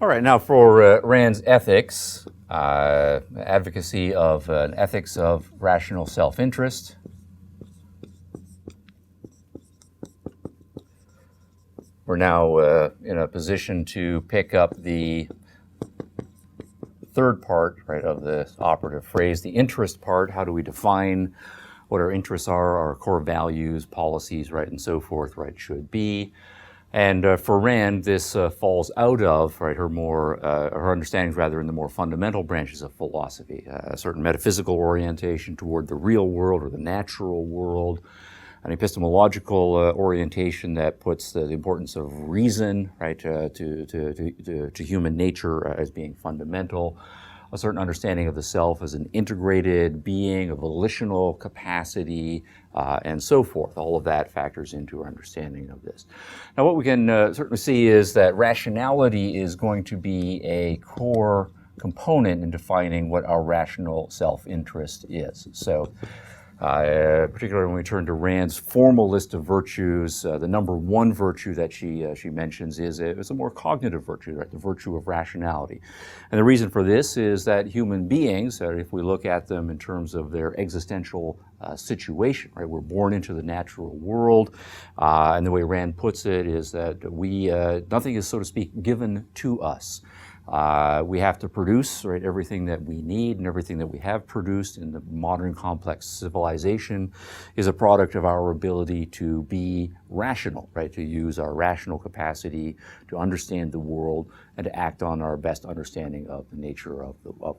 All right, now for Rand's ethics, advocacy of an ethics of rational self-interest. We're now in a position to pick up the third part, right, of the operative phrase, the interest part. How do we define what our interests are, our core values, policies, right, and so forth, right, should be. And for Rand, this falls out of, right, her understandings rather in the more fundamental branches of philosophy, a certain metaphysical orientation toward the real world or the natural world, an epistemological orientation that puts the importance of reason, right, to human nature as being fundamental, a certain understanding of the self as an integrated being, a volitional capacity, and so forth. All of that factors into our understanding of this. Now, what we can certainly see is that rationality is going to be a core component in defining what our rational self-interest is. So, particularly when we turn to Rand's formal list of virtues, the number one virtue that she mentions is a more cognitive virtue, right? The virtue of rationality. And the reason for this is that human beings, if we look at them in terms of their existential situation, right? We're born into the natural world, and the way Rand puts it is that nothing is, so to speak, given to us. We have to produce, right, everything that we need, and everything that we have produced in the modern complex civilization is a product of our ability to be rational, right, to use our rational capacity to understand the world and to act on our best understanding of the nature of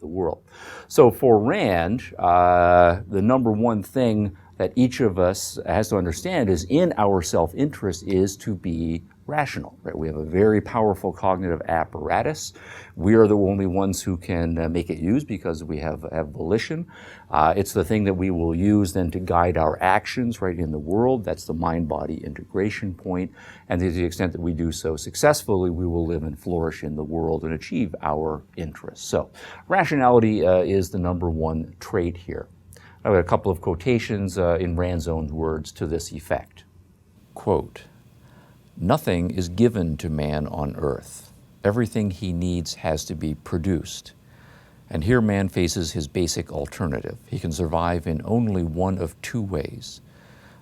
the world. So for Rand, the number one thing that each of us has to understand is in our self-interest is to be rational, right? We have a very powerful cognitive apparatus. We are the only ones who can make it use because we have volition. It's the thing that we will use then to guide our actions, right, in the world. That's the mind-body integration point. And to the extent that we do so successfully, we will live and flourish in the world and achieve our interests. So rationality is the number one trait here. I have a couple of quotations in Rand's own words to this effect. Quote, "Nothing is given to man on earth. Everything he needs has to be produced. And here man faces his basic alternative. He can survive in only one of two ways,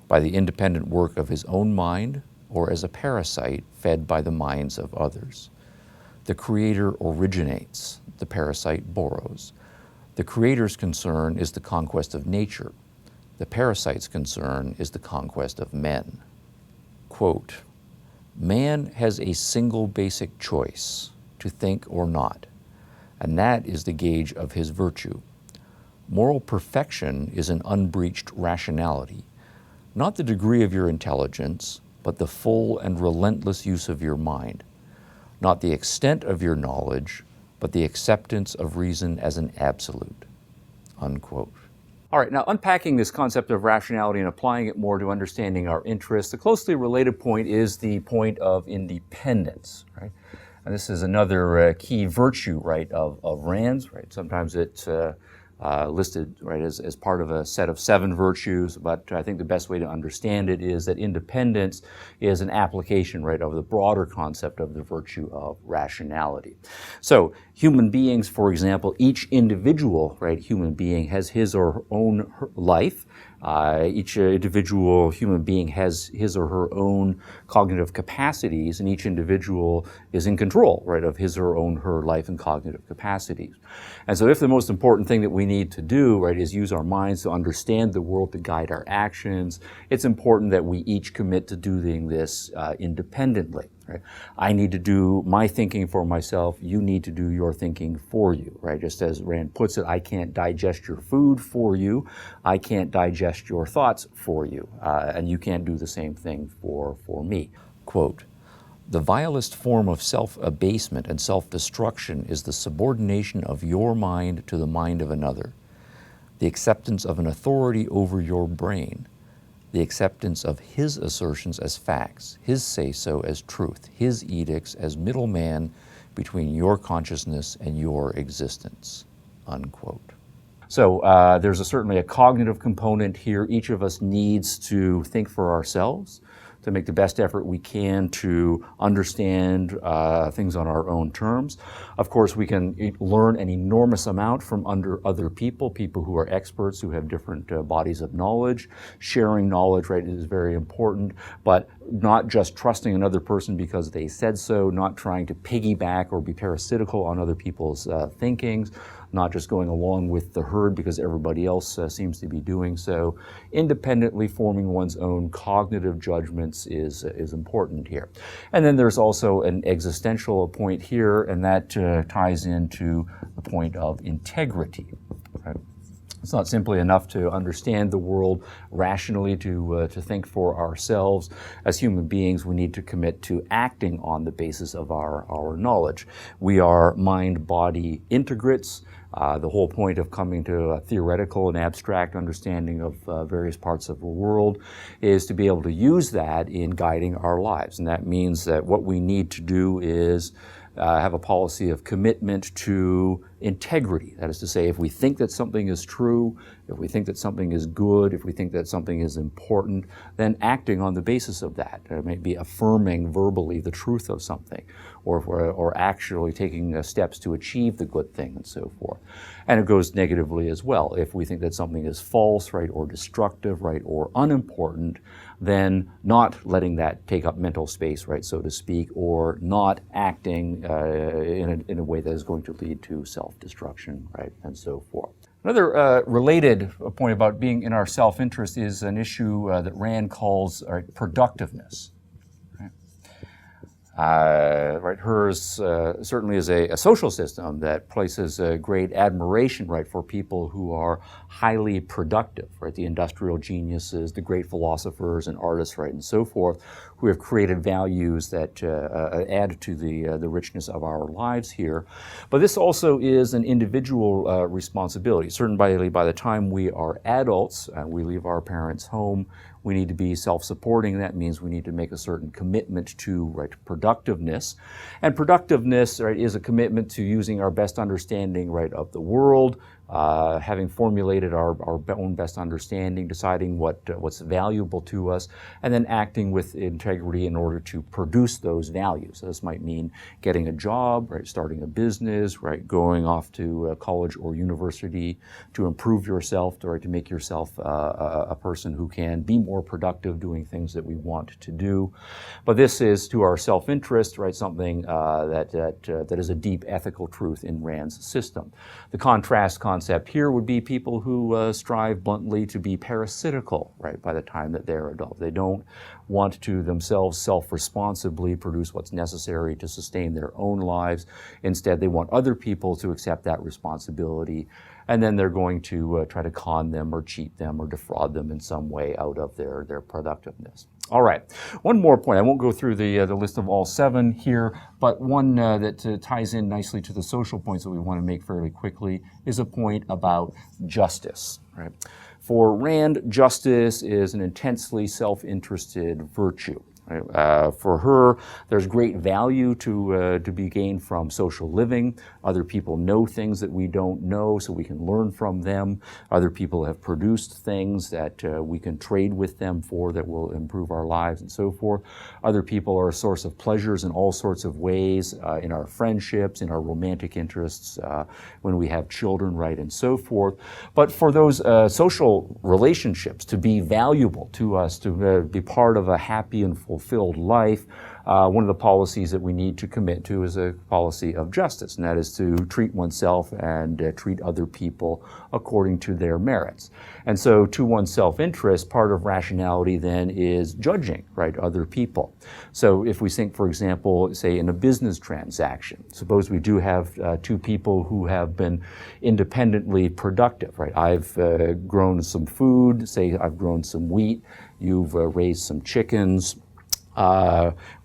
by the independent work of his own mind or as a parasite fed by the minds of others. The creator originates, the parasite borrows. The creator's concern is the conquest of nature. The parasite's concern is the conquest of men." Quote, "Man has a single basic choice, to think or not, and that is the gauge of his virtue. Moral perfection is an unbreached rationality, not the degree of your intelligence, but the full and relentless use of your mind, not the extent of your knowledge, but the acceptance of reason as an absolute." Unquote. All right, now unpacking this concept of rationality and applying it more to understanding our interests, the closely related point is the point of independence, right? And this is another key virtue, right, of Rand's, right? Sometimes it's listed, right, as part of a set of 7 virtues, but I think the best way to understand it is that independence is an application, right, of the broader concept of the virtue of rationality. So human beings, for example, each individual, right, human being has his or her own life. Each individual human being has his or her own cognitive capacities, and each individual is in control, right, of his or her life and cognitive capacities. And so if the most important thing that we need to do, right, is use our minds to understand the world, to guide our actions, it's important that we each commit to doing this independently. Right? I need to do my thinking for myself. You need to do your thinking for you, right? Just as Rand puts it, I can't digest your food for you. I can't digest your thoughts for you. And you can't do the same thing for me. Quote, "The vilest form of self-abasement and self-destruction is the subordination of your mind to the mind of another, the acceptance of an authority over your brain, the acceptance of his assertions as facts, his say-so as truth, his edicts as middleman between your consciousness and your existence." Unquote. So there's certainly a cognitive component here. Each of us needs to think for ourselves, to make the best effort we can to understand things on our own terms. Of course, we can learn an enormous amount from other people who are experts, who have different bodies of knowledge. Sharing knowledge, right, is very important, but not just trusting another person because they said so, not trying to piggyback or be parasitical on other people's thinkings, not just going along with the herd because everybody else seems to be doing so. Independently forming one's own cognitive judgments is important here. And then there's also an existential point here, and that ties into the point of integrity. Right? It's not simply enough to understand the world rationally, to think for ourselves. As human beings, we need to commit to acting on the basis of our knowledge. We are mind-body integrates. The whole point of coming to a theoretical and abstract understanding of various parts of the world is to be able to use that in guiding our lives. And that means that what we need to do is have a policy of commitment to integrity. That is to say, if we think that something is true, if we think that something is good, if we think that something is important, then acting on the basis of that. It may be affirming verbally the truth of something, or actually taking steps to achieve the good thing, and so forth. And it goes negatively as well. If we think that something is false, right, or destructive, right, or unimportant, then not letting that take up mental space, right, so to speak, or not acting in a way that is going to lead to self-destruction, right, and so forth. Another related point about being in our self-interest is an issue that Rand calls productiveness. Right, hers certainly is a social system that places a great admiration, right, for people who are highly productive, right, the industrial geniuses, the great philosophers and artists, right, and so forth, who have created values that add to the richness of our lives here. But this also is an individual responsibility. Certainly by the time we are adults and we leave our parents' home, we need to be self-supporting. That means we need to make a certain commitment to, right, productiveness. And productiveness, right, is a commitment to using our best understanding, right, of the world, having formulated our own best understanding, deciding what's valuable to us, and then acting with integrity in order to produce those values. So this might mean getting a job, right, starting a business, right, going off to college or university to improve yourself, to make yourself a person who can be more productive doing things that we want to do. But this is, to our self-interest, right, something that is a deep ethical truth in Rand's system. The contrast concept here would be people who strive bluntly to be parasitical, right, by the time that they're adult. They don't want to themselves self-responsibly produce what's necessary to sustain their own lives. Instead, they want other people to accept that responsibility, and then they're going to try to con them or cheat them or defraud them in some way out of their productiveness. All right, one more point. I won't go through the list of all 7 here, but one that ties in nicely to the social points that we want to make fairly quickly is a point about justice. Right? For Rand, justice is an intensely self-interested virtue. Right? For her, there's great value to be gained from social living. Other people know things that we don't know, so we can learn from them. Other people have produced things that we can trade with them for that will improve our lives and so forth. Other people are a source of pleasures in all sorts of ways, in our friendships, in our romantic interests, when we have children, right, and so forth. But for those social relationships to be valuable to us, to be part of a happy and fulfilled life, one of the policies that we need to commit to is a policy of justice, and that is to treat oneself and treat other people according to their merits. And so to one's self-interest, part of rationality then is judging, right, other people. So if we think, for example, say in a business transaction, suppose we do have 2 people who have been independently productive, right? I've grown some food, say I've grown some wheat, you've raised some chickens.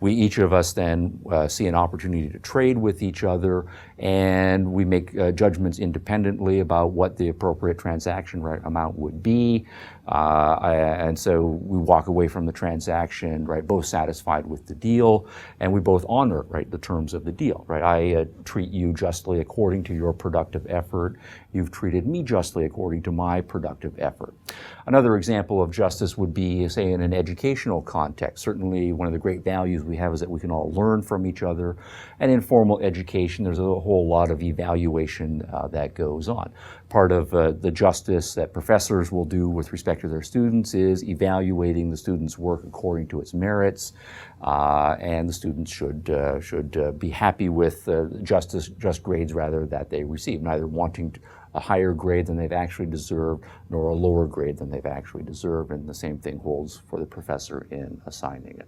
We each of us then see an opportunity to trade with each other, and we make judgments independently about what the appropriate transaction amount would be. And so we walk away from the transaction, right, both satisfied with the deal, and we both honor, right, the terms of the deal, right? I treat you justly according to your productive effort. You've treated me justly according to my productive effort. Another example of justice would be, say, in an educational context. Certainly one of the great values we have is that we can all learn from each other. And in formal education, there's a whole lot of evaluation that goes on. Part of the justice that professors will do with respect to their students is evaluating the students' work according to its merits, and the students should be happy with just grades rather that they receive, neither wanting a higher grade than they've actually deserved, nor a lower grade than they've actually deserved, and the same thing holds for the professor in assigning it.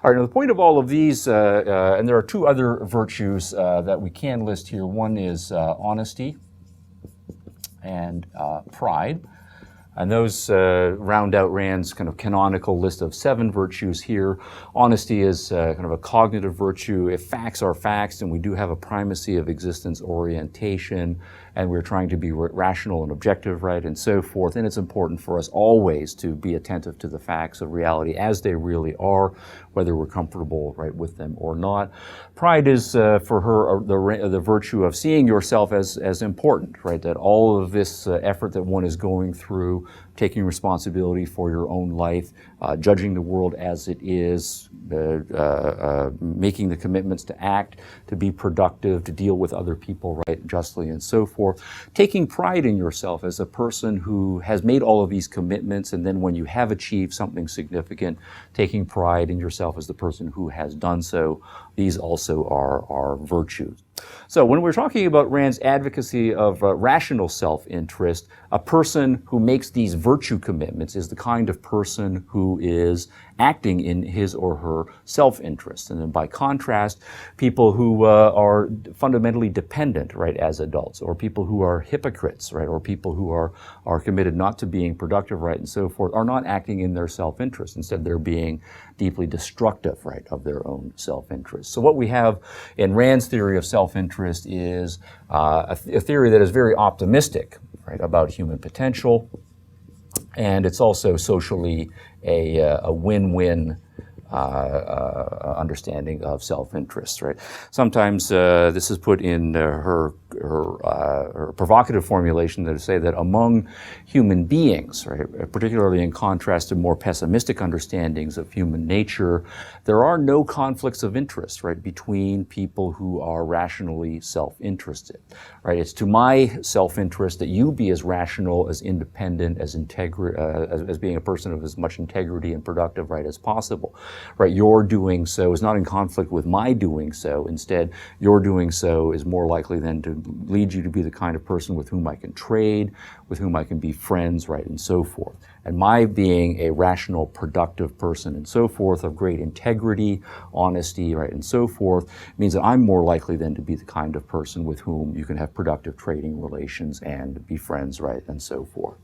All right, now the point of all of these, and there are two other virtues that we can list here. One is honesty and pride. And those round out Rand's kind of canonical list of 7 virtues here. Honesty is kind of a cognitive virtue. If facts are facts, and we do have a primacy of existence orientation, and we're trying to be rational and objective, right, and so forth. And it's important for us always to be attentive to the facts of reality as they really are, whether we're comfortable, right, with them or not. Pride is for her the virtue of seeing yourself as important, right, that all of this effort that one is going through, taking responsibility for your own life, judging the world as it is, making the commitments to act, to be productive, to deal with other people, right, justly, and so forth. Taking pride in yourself as a person who has made all of these commitments, and then when you have achieved something significant, taking pride in yourself as the person who has done so. These also are virtues. So when we're talking about Rand's advocacy of rational self-interest, a person who makes these virtue commitments is the kind of person who is acting in his or her self-interest. And then by contrast, people who are fundamentally dependent, right, as adults, or people who are hypocrites, right, or people who are committed not to being productive, right, and so forth, are not acting in their self-interest. Instead, they're being deeply destructive, right, of their own self-interest. So what we have in Rand's theory of self-interest is a theory that is very optimistic, right, about human potential, and it's also socially a win-win understanding of self-interest, right? Sometimes this is put in her provocative formulation to say that among human beings, right, particularly in contrast to more pessimistic understandings of human nature, there are no conflicts of interest, right, between people who are rationally self-interested, right? It's to my self-interest that you be as rational, as independent, as being a person of as much integrity and productive, right, as possible, right? Your doing so is not in conflict with my doing so. Instead, your doing so is more likely than to lead you to be the kind of person with whom I can trade, with whom I can be friends, right, and so forth. And my being a rational, productive person and so forth, of great integrity, honesty, right, and so forth, means that I'm more likely than to be the kind of person with whom you can have productive trading relations and be friends, right, and so forth.